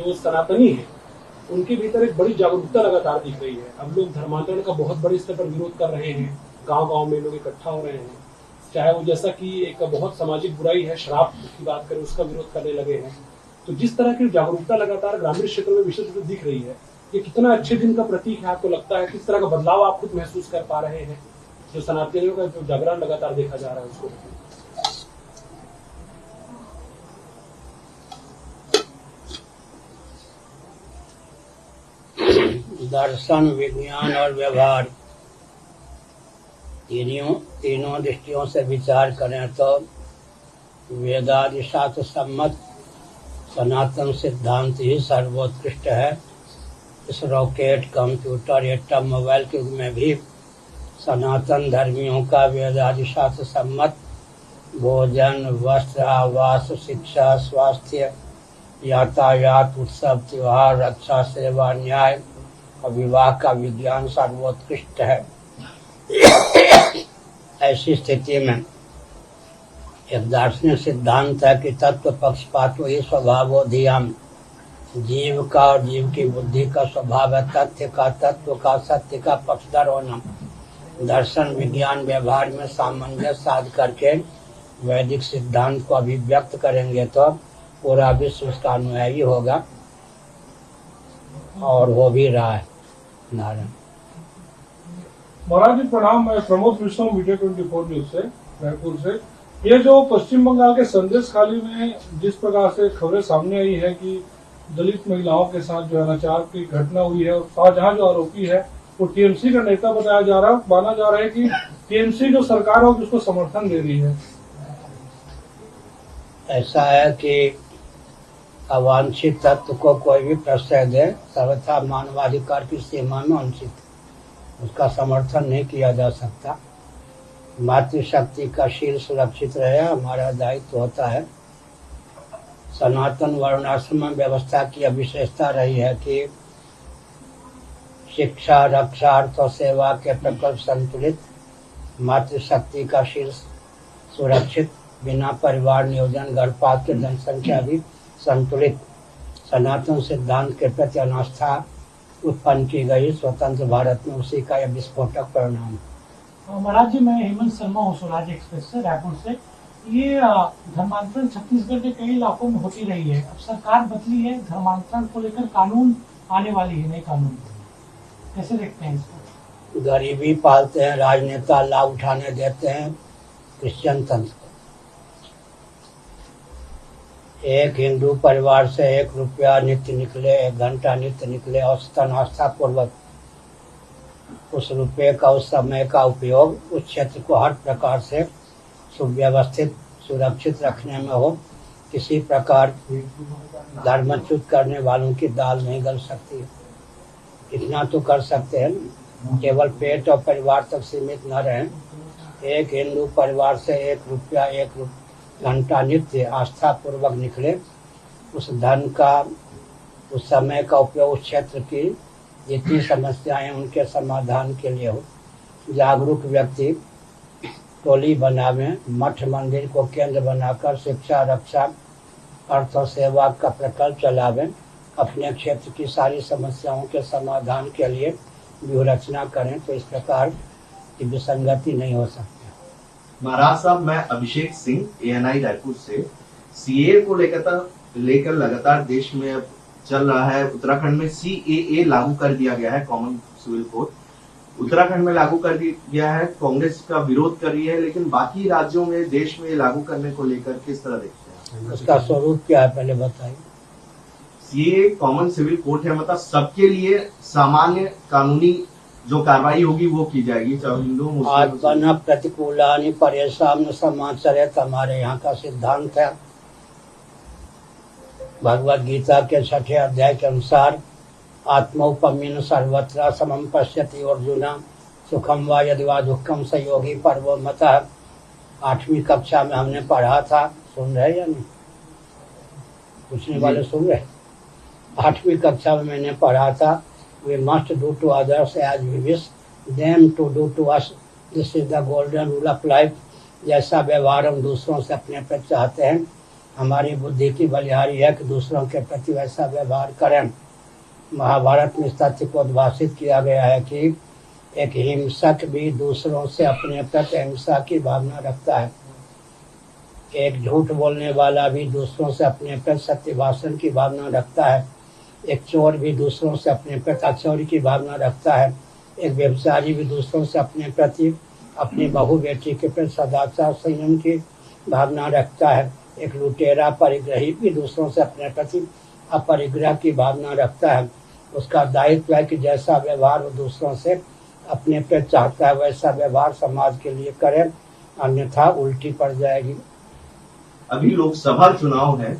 जो सनातनी है उनके भीतर एक बड़ी जागरूकता लगातार दिख रही है। अब लोग धर्मांतरण का बहुत बड़े स्तर पर विरोध कर रहे हैं, गांव-गांव में लोग इकट्ठा हो रहे हैं। चाहे वो जैसा कि एक बहुत सामाजिक बुराई है, शराब की बात करें, उसका विरोध करने लगे हैं। तो जिस तरह की जागरूकता लगातार ग्रामीण क्षेत्रों में विशेष रूप से दिख रही है, ये कितना अच्छे दिन का प्रतीक है आपको लगता है? किस तरह का बदलाव आप खुद महसूस कर पा रहे हैं, जो सनातनियों का जो जागरण लगातार देखा जा रहा है उसको? दर्शन, विज्ञान और व्यवहार तीनों दृष्टियों से विचार करें तो वेदादि शास्त्र सम्मत सनातन सिद्धांत ही सर्वोत्कृष्ट है। इस रॉकेट, कंप्यूटर, एटम, मोबाइल के युग में भी सनातन धर्मियों का वेदादि शास्त्र सम्मत भोजन, वस्त्र, आवास, शिक्षा, स्वास्थ्य, यातायात, उत्सव, त्योहार, रक्षा, सेवा, न्याय और विवाह का विज्ञान सर्वोत्कृष्ट है। ऐसी स्थिति में एक दार्शनिक सिद्धांत है कि तत्व पक्षपातो ही स्वभावोधियम। जीव का और जीव की बुद्धि का स्वभाव है तथ्य का, तत्व का, सत्य का पक्षधर होना। दर्शन, विज्ञान, व्यवहार में सामंजस्य साध करके वैदिक सिद्धांत को अभिव्यक्त करेंगे तो पूरा विश्व उसका अनुयायी होगा, और हो भी रहा है। नारायण महाराज जी प्रणाम। मैं प्रमोद विष्णु, मीडिया 24 न्यूज से, रायपुर से। ये जो पश्चिम बंगाल के संदेश खाली में जिस प्रकार से खबरें सामने आई है कि दलित महिलाओं के साथ जो अनाचार की घटना हुई है, और शाहजहां जो आरोपी है वो टीएमसी का नेता बताया जा रहा है, माना जा रहा है कि टीएमसी जो सरकार है उसको समर्थन दे रही है। ऐसा है कि अवांछित तत्व को कोई भी प्रश्रय दे, सर्वथा मानवाधिकार की सीमा में वंचित, उसका समर्थन नहीं किया जा सकता। मातृशक्ति का शील सुरक्षित रहे, हमारा दायित्व होता है। सनातन वर्णाश्रम व्यवस्था की विशेषता रही है कि शिक्षा, रक्षा, अर्थ और सेवा के प्रकल्प संतुलित, मातृशक्ति का शील सुरक्षित, बिना परिवार नियोजन, गर्भपात की जनसंख्या भी संतुलित। सनातन सिद्धांत के प्रति अनास्था उत्पन्न की गई स्वतंत्र भारत में उसी का यह विस्फोटक परिणाम। महाराज जी, मैं हेमंत शर्मा हूँ, स्वराज एक्सप्रेस से, रायपुर से। ये धर्मांतरण छत्तीसगढ़ के कई इलाकों में होती रही है। अब सरकार बदली है, धर्मांतरण को लेकर कानून आने वाली है, नए कानून, कैसे देखते हैं इसको? गरीबी पालते हैं राजनेता, लाभ उठाने देते हैं क्रिश्चियन तंत्र। एक हिंदू परिवार से 1 रुपया नित्य निकले, 1 घंटा नित्य निकले, औसतन आस्था पूर्वक उस रुपये का, उस समय का उपयोग उस क्षेत्र को हर प्रकार से सुव्यवस्थित, सुरक्षित रखने में हो। किसी प्रकार धर्मच्युत करने वालों की दाल नहीं गल सकती। इतना तो कर सकते हैं, केवल पेट और परिवार तक सीमित न रहें। एक हिंदू परिवार से 1 रुपया 1 घंटा नित्य आस्था पूर्वक निकले, उस धन का, उस समय का उपयोग उस क्षेत्र की जितनी समस्याएं उनके समाधान के लिए हो। जागरूक व्यक्ति टोली बनावे, मठ मंदिर को केंद्र बनाकर शिक्षा, रक्षा, अर्थ और सेवा का प्रकल्प चलावे, अपने क्षेत्र की सारी समस्याओं के समाधान के लिए व्यूह रचना करें, तो इस प्रकार की विसंगति नहीं हो सकती। महाराज साहब, मैं अभिषेक सिंह, ANI रायपुर से। सीए को लेकर लगातार देश में चल रहा है। उत्तराखंड में CAA लागू कर दिया गया है, कॉमन सिविल कोड उत्तराखंड में लागू कर दिया है। कांग्रेस का विरोध कर रही है, लेकिन बाकी राज्यों में, देश में लागू करने को लेकर किस तरह देखते हैं? उसका स्वरूप क्या है पहले बताइए। CAA कॉमन सिविल कोड है, मतलब सबके लिए सामान्य कानूनी जो कार्रवाई होगी वो की जाएगी, चाहे हिंदू मुस्लिम। न प्रतिकूलानि परेशान न समाचरेत, हमारे यहाँ का सिद्धांत है। भगवद गीता के 6ठे अध्याय के अनुसार आत्मौपम्येन सर्वत्र समं पश्यति अर्जुन, सुखम वा यदि वा दुःखम स योगी पर्वो मतः। 8वीं कक्षा में हमने पढ़ा था, सुन रहे या नहीं? पूछने वाले सुन रहे? 8वीं कक्षा में मैंने पढ़ा था, we must do to others as we wish them to do to us. This is the golden rule of life. जैसा व्यवहार हम दूसरों से अपने पे चाहते हैं, हमारी बुद्धि की बलिहारी है कि दूसरों के प्रति वैसा व्यवहार करें। महाभारत में इस तथ्य को उद्भाषित किया गया है कि एक हिंसक भी दूसरों से अपने प्रति अहिंसा की भावना रखता है। एक झूठ बोलने वाला भी दूसरों से अपने प्रति सत्य भाषण की भावना रखता है। एक चोर भी दूसरों से अपने प्रति चोरी की भावना रखता है। एक व्यभिचारी भी दूसरों से अपने प्रति अपनी बहू बेटी के प्रति सदाचार संयम की भावना रखता है। एक लुटेरा परिग्रही भी दूसरों से अपने प्रति अपरिग्रह की भावना रखता है। उसका दायित्व है कि जैसा व्यवहार वो दूसरों से अपने प्रति चाहता है वैसा व्यवहार समाज के लिए करे, अन्यथा उल्टी पड़ जाएगी। अभी लोकसभा चुनाव है,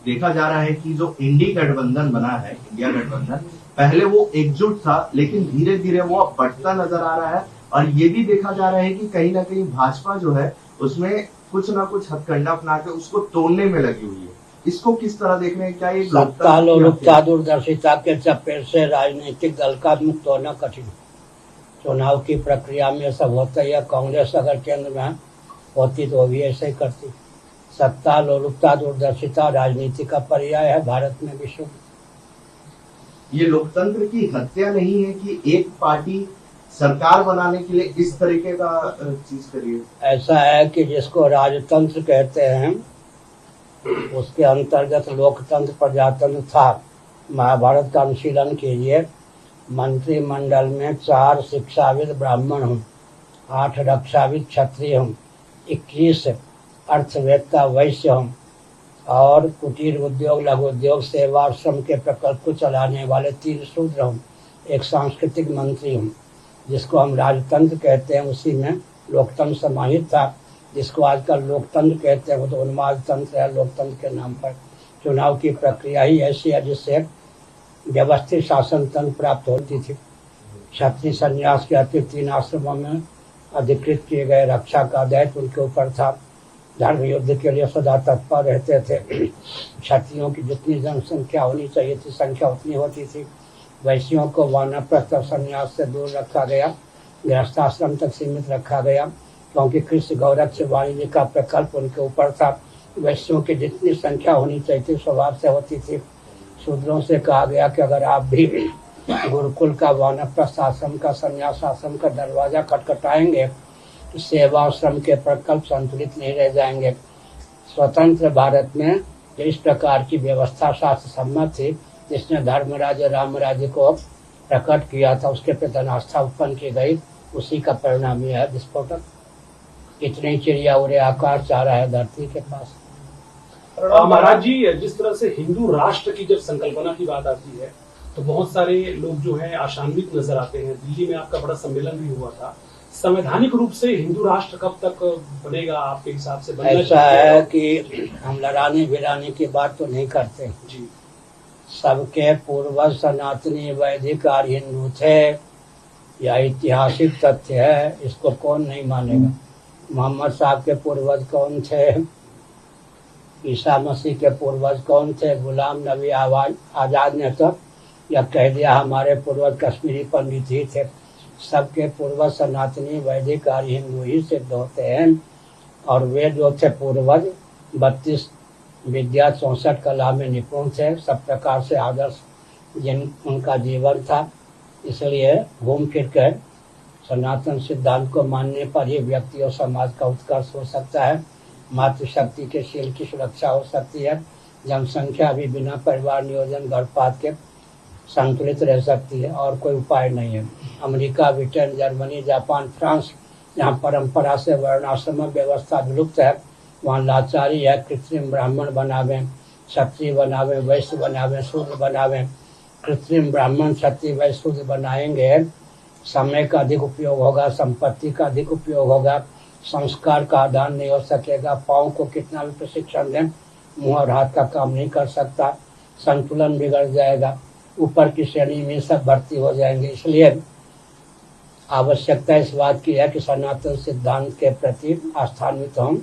देखा जा रहा है कि जो इंडी गठबंधन बना है, इंडिया गठबंधन, पहले वो एकजुट था लेकिन धीरे धीरे वो अब बढ़ता नजर आ रहा है। और ये भी देखा जा रहा है कि कहीं ना कहीं भाजपा जो है उसमें कुछ ना कुछ हथकंडा अपना के उसको तोड़ने में लगी हुई है। इसको किस तरह देख रहे हैं? क्या ये सत्ता लोलुपता दूरदर्शिता के चपेट से राजनीतिक दल का मुक्त होना कठिन। चुनाव की प्रक्रिया में सब होता ही है। कांग्रेस अगर केंद्र में होती तो भी ऐसे ही करती। सत्ता लोलुपता दूरदर्शिता राजनीति का पर्याय है भारत में, विश्व में। ये लोकतंत्र की हत्या नहीं है कि एक पार्टी सरकार बनाने के लिए इस तरीके का चीज करिए? ऐसा है कि जिसको राजतंत्र कहते हैं उसके अंतर्गत लोकतंत्र प्रजातंत्र था। महाभारत का अनुशीलन कीजिए। मंत्रिमंडल में 4 शिक्षाविद ब्राह्मण हूँ, 8 रक्षाविद क्षत्रिय हूँ, 21 अर्थवेत्ता वैश्य हूँ और कुटीर उद्योग लघु उद्योग सेवा और श्रम के प्रकल्प को चलाने वाले 3 शूद्र हूँ, एक सांस्कृतिक मंत्री हूँ। जिसको हम राजतंत्र कहते हैं उसी में लोकतंत्र समाहित था। जिसको आजकल लोकतंत्र कहते हैं वो तो उन्माद तंत्र है लोकतंत्र के नाम पर। चुनाव की प्रक्रिया ही ऐसी है जिससे व्यवस्थित शासन तंत्र प्राप्त होती थी। क्षत्रिय संन्यास के अतिरिक्त 3 आश्रमों में अधिकृत किए गए रक्षा का दायित्व उनके ऊपर था। धर्म युद्ध के लिए सदा तत्पर रहते थे। क्षत्रियों की जितनी जनसंख्या होनी चाहिए थी संख्या उतनी होती थी। वैश्यों को वानप्रस्थ संन्यास से दूर रखा गया, गृहस्थाश्रम तक सीमित रखा गया क्योंकि कृषि गौरक्ष वाणिज्य का प्रकल्प उनके ऊपर था। वैश्यों की जितनी संख्या होनी चाहिए थी स्वभाव से होती थी। शूद्रों से कहा गया कि अगर आप भी गुरुकुल का वानप्रस्थ आश्रम का संन्यास आश्रम का दरवाजा खटखटाएंगे तो सेवा और श्रम के प्रकल्प संतुलित नहीं रह जाएंगे। स्वतंत्र भारत में इस प्रकार की व्यवस्था शास्त्र सम्मत थी जिसने धर्मराज राम राज्य को प्रकट किया था। उसके प्रति अनास्था उत्पन्न की गई, उसी का परिणाम यह है विस्फोटक। इतनी चिड़िया उड़े आकाश जा रहा है धरती के पास। महाराज जी, जिस तरह से हिंदू राष्ट्र की जब संकल्पना की बात आती है तो बहुत सारे लोग जो है आशान्वित नजर आते हैं। दिल्ली में आपका बड़ा सम्मेलन भी हुआ था। संवैधानिक रूप से हिंदू राष्ट्र कब तक बनेगा आपके हिसाब से? ऐसा है कि हम लड़ाने भिड़ाने की बात तो नहीं करते जी। सबके पूर्वज सनातनी वैदिक आर्य हिंदू थे, यह ऐतिहासिक तथ्य है, इसको कौन नहीं मानेगा। मोहम्मद साहब के पूर्वज कौन थे, ईसा मसीह के पूर्वज कौन थे, गुलाम नबी आजाद ने तो यह कह दिया हमारे पूर्वज कश्मीरी पंडित ही थे। सबके पूर्वज सनातनी वैदिक आर्य हिंदू ही सिद्ध होते हैं और वे जो थे पूर्वज 32 विद्या 64 कला में निपुण थे। सब प्रकार से आदर्श जिन उनका जीवन था। इसलिए घूम फिर कर सनातन सिद्धांत को मानने पर ही व्यक्ति और समाज का उत्कर्ष हो सकता है। मातृशक्ति के शील की सुरक्षा हो सकती है। जनसंख्या भी बिना परिवार नियोजन गर्भपात के संतुलित रह सकती है और कोई उपाय नहीं है। America, Britain, Germany, Japan, France, जहाँ परंपरा से वर्णाश्रम व्यवस्था विलुप्त है वहाँ लाचारी है। कृत्रिम ब्राह्मण बनावे, क्षत्रिय बनावे, वैश्य बनावे, शूद्र बनावे। कृत्रिम ब्राह्मण क्षत्रिय वैश्य शूद्र बनाएंगे, समय का अधिक उपयोग होगा, संपत्ति का अधिक उपयोग होगा, संस्कार का आदान नहीं हो सकेगा। पाँव को कितना भी प्रशिक्षण दें मुंह और हाथ का काम नहीं कर सकता, संतुलन बिगड़ जाएगा, ऊपर की श्रेणी में सब भर्ती हो जाएंगे। इसलिए आवश्यकता इस बात की है कि सनातन सिद्धांत के प्रति आस्थान्वित हों।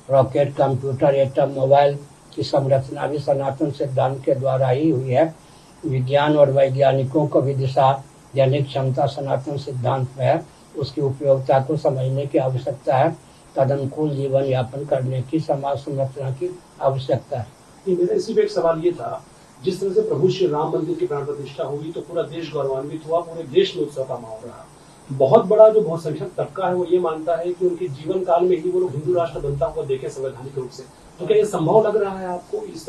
रॉकेट, कंप्यूटर, एटम, मोबाइल की संरचना भी सनातन सिद्धांत के द्वारा ही हुई है। विज्ञान और वैज्ञानिकों को भी दिशा देने की क्षमता सनातन सिद्धांत में है। उसकी उपयोगिता को समझने की आवश्यकता है तदनुकूल जीवन यापन करने की समाज संरचना की आवश्यकता है। नहीं, मेरा इसी पे एक सवाल ये था, जिस तरह से प्रभु श्री राम मंदिर की प्राण प्रतिष्ठा हुई तो पूरा देश गौरवान्वित हुआ, पूरे देश में उत्सव का माहौल रहा। बहुत बड़ा जो बहुसंख्यक तबका है वो ये मानता है कि उनके जीवन काल में ही वो लोग हिंदू राष्ट्र बनता हुआ देखे संवैधानिक रूप से। तो क्या ये संभव लग रहा है आपको? इस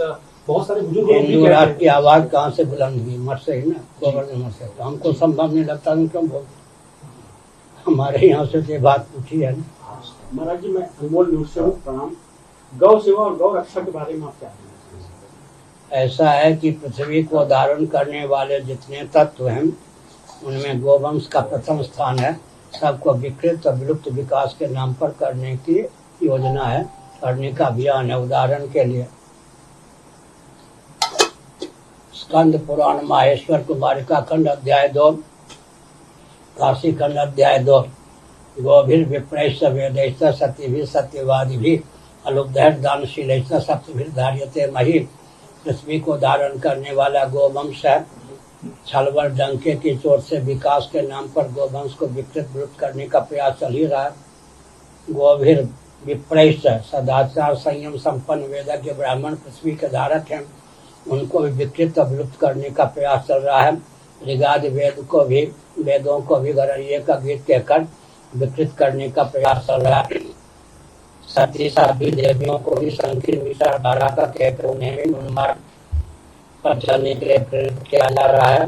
बहुत सारे बुजुर्ग लोग भी हिंदू कहते राष्ट्र की हैं। आवाज कहाँ से बुलंद हुई? मत से ही ना, गोवर्धन मत से। तो हमको संभव नहीं लगता, हम क्यों बोलते? हमारे यहाँ से ये बात पूछी है ना। महाराज जी, मैं अनमोल न्यूज से हूँ, प्रणाम। गौ सेवा और गौ रक्षा के बारे में आप क्या कहना चाहेंगे? ऐसा है कि पृथ्वी को धारण करने वाले जितने तत्व हैं उनमें गोवंश का प्रथम स्थान है। सबको विकृत और विलुप्त विकास के नाम पर करने की योजना है, करने का अभियान है। उदाहरण के लिए स्कंद पुराण माहेश्वर कुमारिका खंड अध्याय 2, काशी खंड अध्याय 2, गोभिर विप्रैश्च वेदैश्च सत्यभिः सत्यवादिभिः अलुब्धैर दानशीलैश्च सप्तभिः धार्यते मही। पृथ्वी को धारण करने वाला गोवंश है। छलवर डंके की चोट से विकास के नाम पर गोवंश को विकृत विलुप्त करने का प्रयास चल ही रहा है। गोभिर विप्रैश्च सदाचार संयम संपन्न वेदज्ञ ब्राह्मण पृथ्वी के धारक हैं, उनको भी विकृत और विलुप्त करने का प्रयास चल रहा है। ऋगादि वेदों को भी गररिये का गीत कहकर विकृत करने का प्रयास चल रहा है। सती सभी देवियों को भी संकीर्ण विचारधारा का कहकर उन्हें भी उन्माद पर चलने के लिए प्रेरित किया जा रहा है।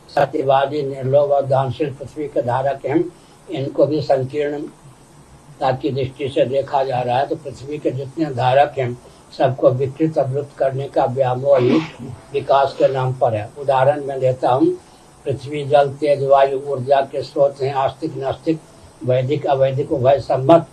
सत्यवादी निर्लोभ और दानशील पृथ्वी के धारक हैं, इनको भी संकीर्णता की दृष्टि से देखा जा रहा है। तो पृथ्वी के जितने धारक हैं सबको विकृत और विलुप्त करने का व्यामोह ही विकास के नाम पर है। उदाहरण में देता हूँ, पृथ्वी जल तेज वायु ऊर्जा के स्रोत हैं। आस्तिक नास्तिक वैदिक अवैदिक उभय सम्मत